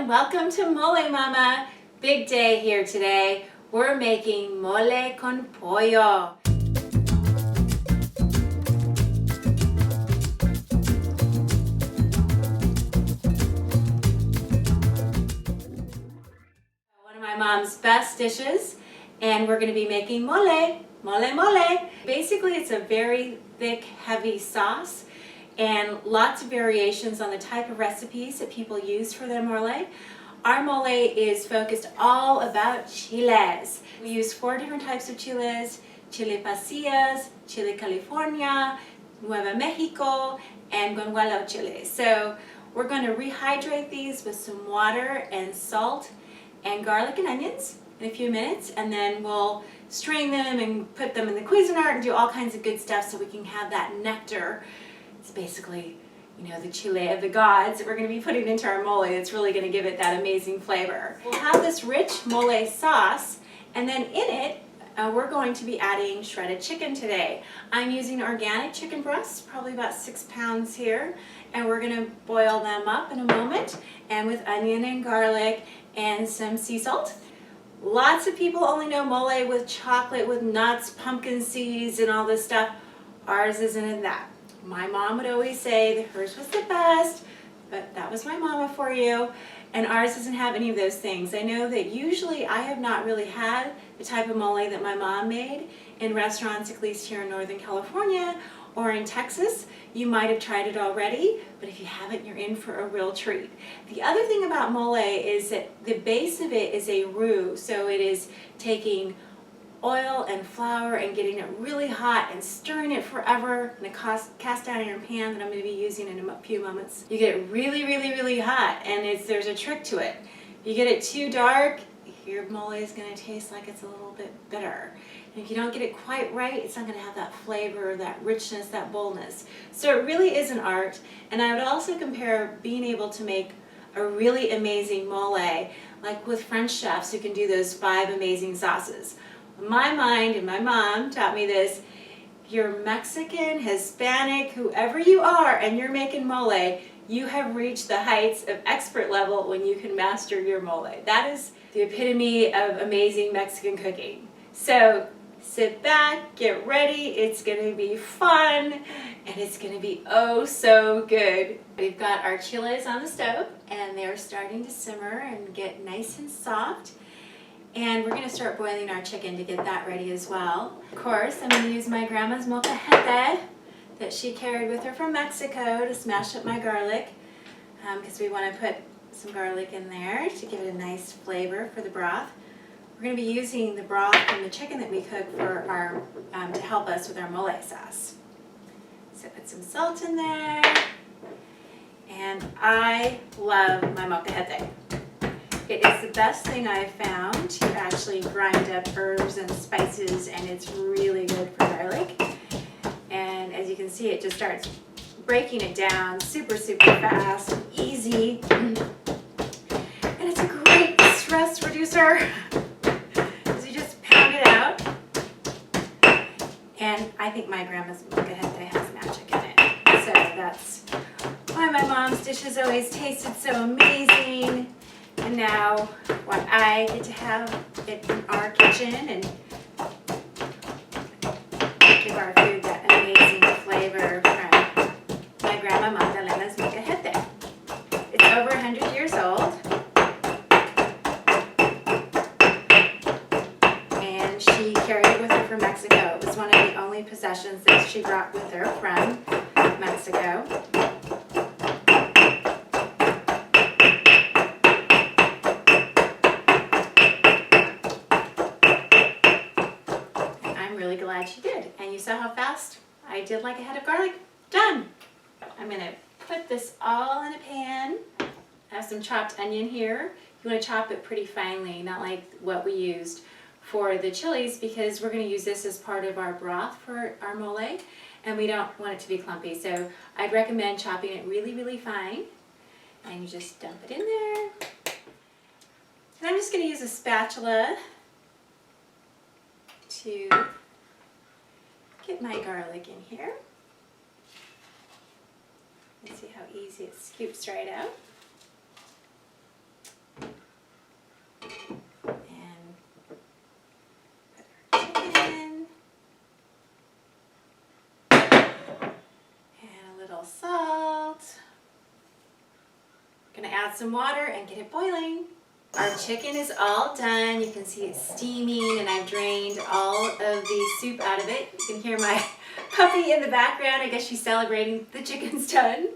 and welcome to Molé Mama. Big day here today. We're making mole con pollo. One of my mom's best dishes, and we're going to be making mole. Basically, it's a very thick, heavy sauce and lots of variations on the type of recipes that people use for their mole. Our mole is focused all about chiles. We use 4 different types of chiles: chile pasillas, chile California, Nueva Mexico, and guanualo chile. So we're going to rehydrate these with some water and salt and garlic and onions in a few minutes, and then we'll strain them and put them in the cuisine and do all kinds of good stuff so we can have that nectar. It's basically, you know, the chile of the gods that we're going to be putting into our mole. It's really going to give it that amazing flavor. We'll have this rich mole sauce, and then in it, we're going to be adding shredded chicken today. I'm using organic chicken breasts, probably about 6 pounds here, and we're going to boil them up in a moment, and with onion and garlic and some sea salt. Lots of people only know mole with chocolate, with nuts, pumpkin seeds, and all this stuff. Ours isn't in that. My mom would always say that hers was the best, but that was my mama for you. And ours doesn't have any of those things. I know that usually I have not really had the type of mole that my mom made in restaurants, at least here in Northern California or in Texas. You might have tried it already, but if you haven't, you're in for a real treat. The other thing about mole is that the base of it is a roux, so it is taking oil and flour and getting it really hot and stirring it forever in a cast iron pan that I'm going to be using in a few moments. You get it really hot, and there's a trick to it. If you get it too dark, your mole is going to taste like it's a little bit bitter. And if you don't get it quite right, it's not going to have that flavor, that richness, that boldness. So it really is an art, and I would also compare being able to make a really amazing mole like with French chefs who can do those 5 amazing sauces. My mind and my mom taught me this: if you're Mexican, Hispanic, whoever you are, and you're making mole, you have reached the heights of expert level when you can master your mole. That is the epitome of amazing Mexican cooking. So sit back, get ready, it's going to be fun, and it's going to be oh so good. We've got our chiles on the stove, and they're starting to simmer and get nice and soft. And we're going to start boiling our chicken to get that ready as well. Of course, I'm going to use my grandma's molcajete that she carried with her from Mexico to smash up my garlic, because we want to put some garlic in there to give it a nice flavor for the broth. We're going to be using the broth from the chicken that we cook for our to help us with our mole sauce. So put some salt in there, and I love my molcajete. It is the best thing I've found to actually grind up herbs and spices, and it's really good for garlic. And as you can see, it just starts breaking it down super fast, easy. And it's a great stress reducer because you just pound it out. And I think my grandma's molcajete has magic in it. So that's why my mom's dishes always tasted so amazing. And now, what I get to have it in our kitchen and give our food that amazing flavor from my grandma Magdalena's molcajete. It's over 100 years old, and she carried it with her from Mexico. It was one of the only possessions that she brought with her from Mexico. Glad she did. And you saw how fast I did like a head of garlic. Done! I'm going to put this all in a pan. I have some chopped onion here. You want to chop it pretty finely, not like what we used for the chilies, because we're going to use this as part of our broth for our mole, and we don't want it to be clumpy. So I'd recommend chopping it really fine, and you just dump it in there. And I'm just going to use a spatula to get my garlic in here. And see how easy it scoops right out. little salt. Gonna add some water and get it boiling. Our chicken is all done. You can see it's steaming and I've drained all of the soup out of it. You can hear my puppy in the background. I guess she's celebrating the chicken's done.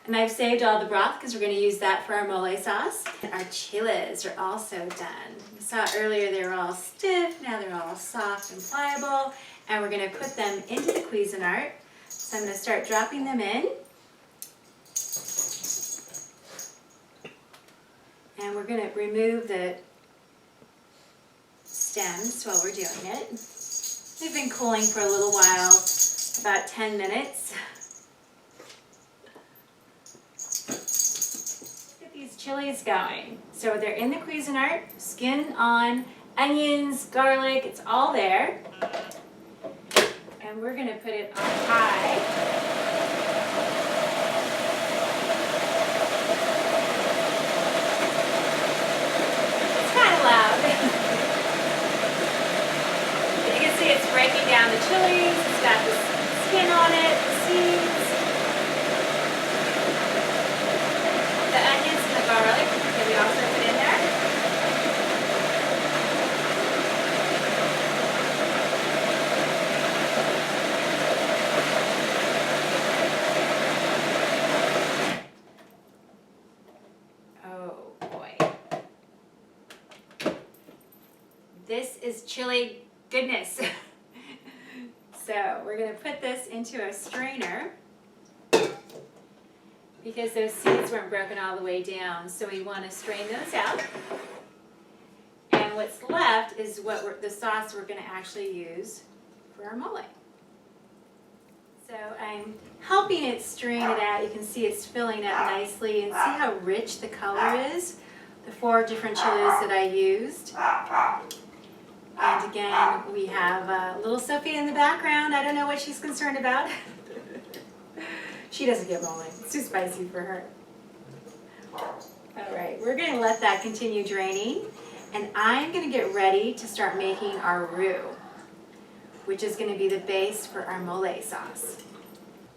And I've saved all the broth because we're gonna use that for our mole sauce. Our chiles are also done. We saw earlier they were all stiff, now they're all soft and pliable. And we're gonna put them into the Cuisinart. So I'm gonna start dropping them in. And we're going to remove the stems while we're doing it. They've been cooling for a little while, about 10 minutes. Get these chiles going. So they're in the Cuisinart, skin on, onions, garlic, it's all there. And we're going to put it on high. It's breaking down the chilies, it's got the skin on it, the seeds, the onions and the garlic that we also put in there. Oh boy. This is chili goodness. So we're going to put this into a strainer because those seeds weren't broken all the way down. So we want to strain those out. And what's left is the sauce we're going to actually use for our mole. So I'm helping it strain it out. You can see it's filling up nicely and see how rich the color is. The 4 different chiles that I used. And again, we have little Sophie in the background. I don't know what she's concerned about. She doesn't get mole. It's too spicy for her. All right, we're going to let that continue draining. And I'm going to get ready to start making our roux, which is going to be the base for our mole sauce.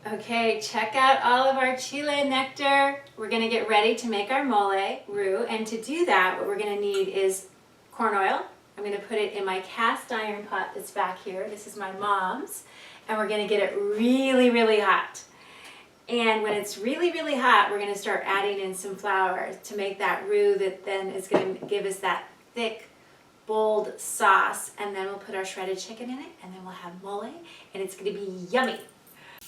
Okay, check out all of our chile nectar. We're going to get ready to make our mole roux. And to do that, what we're going to need is corn oil. I'm going to put it in my cast iron pot that's back here. This is my mom's. And we're going to get it really, really hot. And when it's really, really hot, we're going to start adding in some flour to make that roux that then is going to give us that thick, bold sauce. And then we'll put our shredded chicken in it, and then we'll have mole, and it's going to be yummy.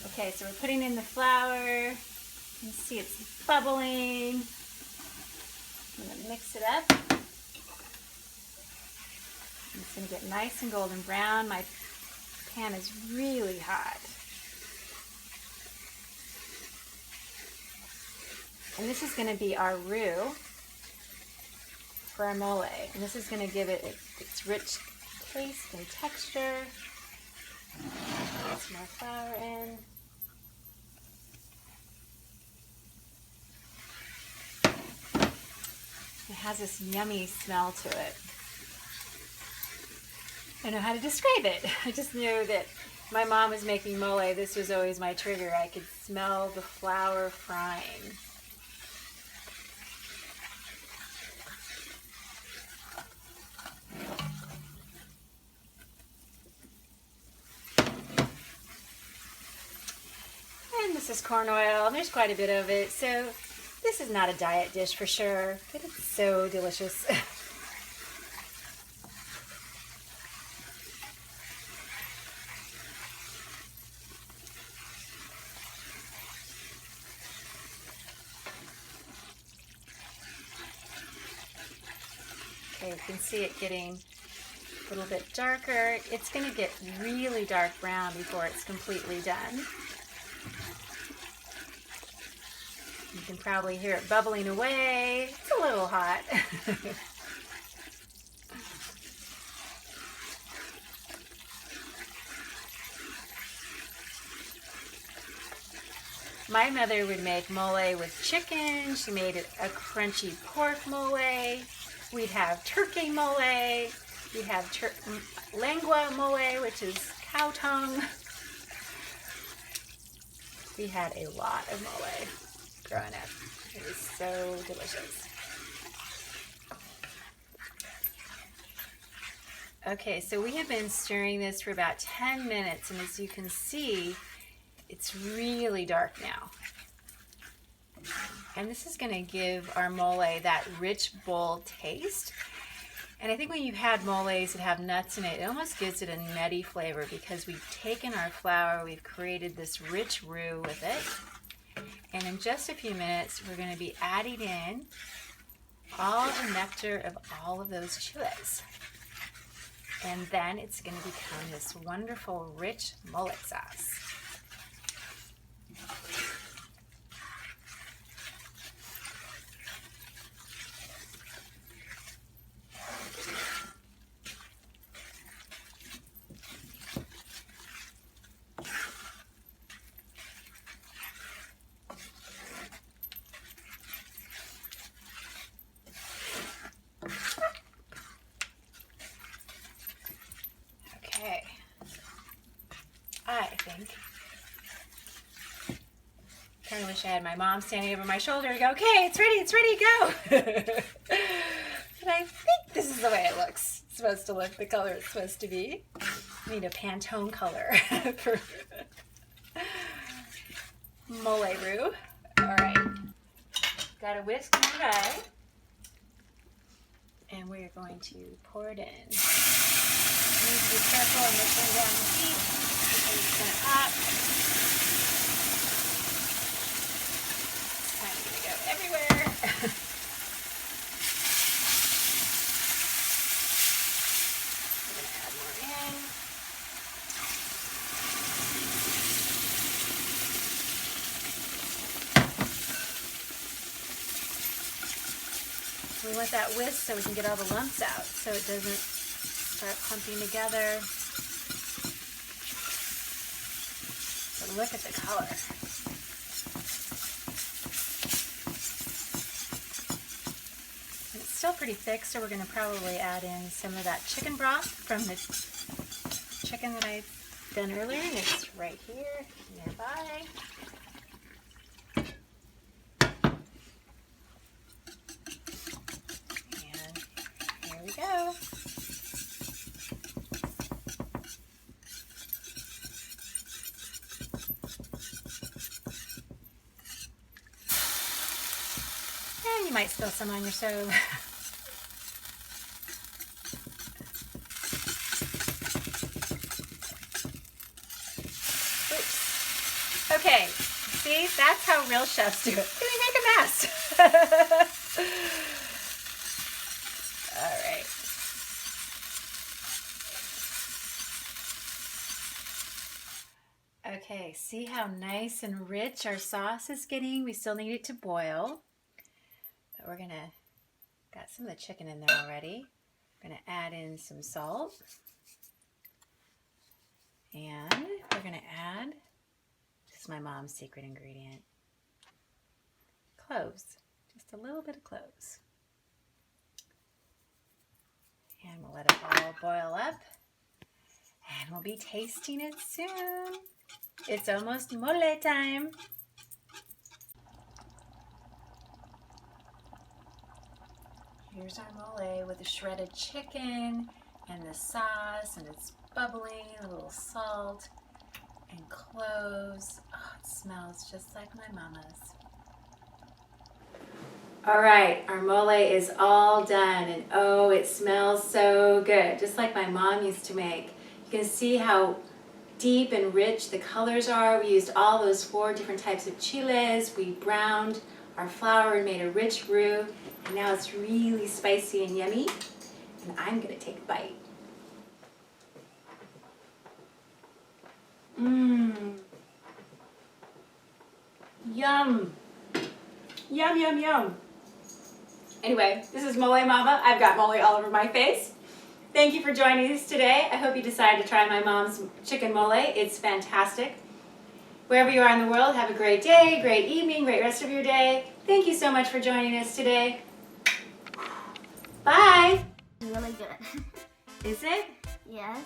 Okay, so we're putting in the flour. You can see it's bubbling. I'm going to mix it up. It's going to get nice and golden brown. My pan is really hot. And this is going to be our roux for our mole. And this is going to give it its rich taste and texture. Put some more flour in. It has this yummy smell to it. I don't know how to describe it. I just knew that my mom was making mole. This was always my trigger. I could smell the flour frying. And this is corn oil. There's quite a bit of it. So this is not a diet dish for sure, but it's so delicious. Okay, you can see it getting a little bit darker. It's going to get really dark brown before it's completely done. You can probably hear it bubbling away. It's a little hot. My mother would make mole with chicken. She made it a crunchy pork mole. We'd have turkey mole. We'd have lengua mole, which is cow tongue. We had a lot of mole growing up. It was so delicious. Okay, so we have been stirring this for about 10 minutes, and as you can see, it's really dark now. And this is gonna give our mole that rich, bold taste. And I think when you've had moles that have nuts in it, it almost gives it a nutty flavor because we've taken our flour, we've created this rich roux with it. And in just a few minutes, we're gonna be adding in all the nectar of all of those chiles. And then it's gonna become this wonderful, rich mole sauce. Okay, I think, kind of wish I had my mom standing over my shoulder to go, okay, it's ready, go. But I think this is the way it looks. It's supposed to look the color it's supposed to be. I need a Pantone color for mole roux. All right, got a whisk nearby. And we're going to pour it in. You need to be careful and turn down the heat because it's going to pop. It's kind of going to go everywhere. We're going to add more in. We want that whisk so we can get all the lumps out so it doesn't start clumping together. But look at the color. And it's still pretty thick, so we're going to probably add in some of that chicken broth from the chicken that I've done earlier. And it's right here nearby. Here we go. And you might spill some on your stove. Oops. Okay, see, that's how real chefs do it. We make a mess. All right. Okay, see how nice and rich our sauce is getting? We still need it to boil. But we're gonna, got some of the chicken in there already. We're gonna add in some salt. And we're gonna add, this is my mom's secret ingredient, cloves. Just a little bit of cloves. And we'll let it all boil up. And we'll be tasting it soon. It's almost mole time. Here's our mole with the shredded chicken and the sauce, and it's bubbling, a little salt and cloves. Oh, it smells just like my mama's. All right, our mole is all done, and oh, it smells so good, just like my mom used to make. You can see how deep and rich the colors are. We used all those 4 different types of chiles. We browned our flour and made a rich roux, and now it's really spicy and yummy. And I'm gonna take a bite. Mmm. Yum. Yum, yum, yum. Anyway, this is Molé Mama. I've got mole all over my face. Thank you for joining us today. I hope you decide to try my mom's chicken mole. It's fantastic. Wherever you are in the world, have a great day, great evening, great rest of your day. Thank you so much for joining us today. Bye. Really good. Is it? Yes.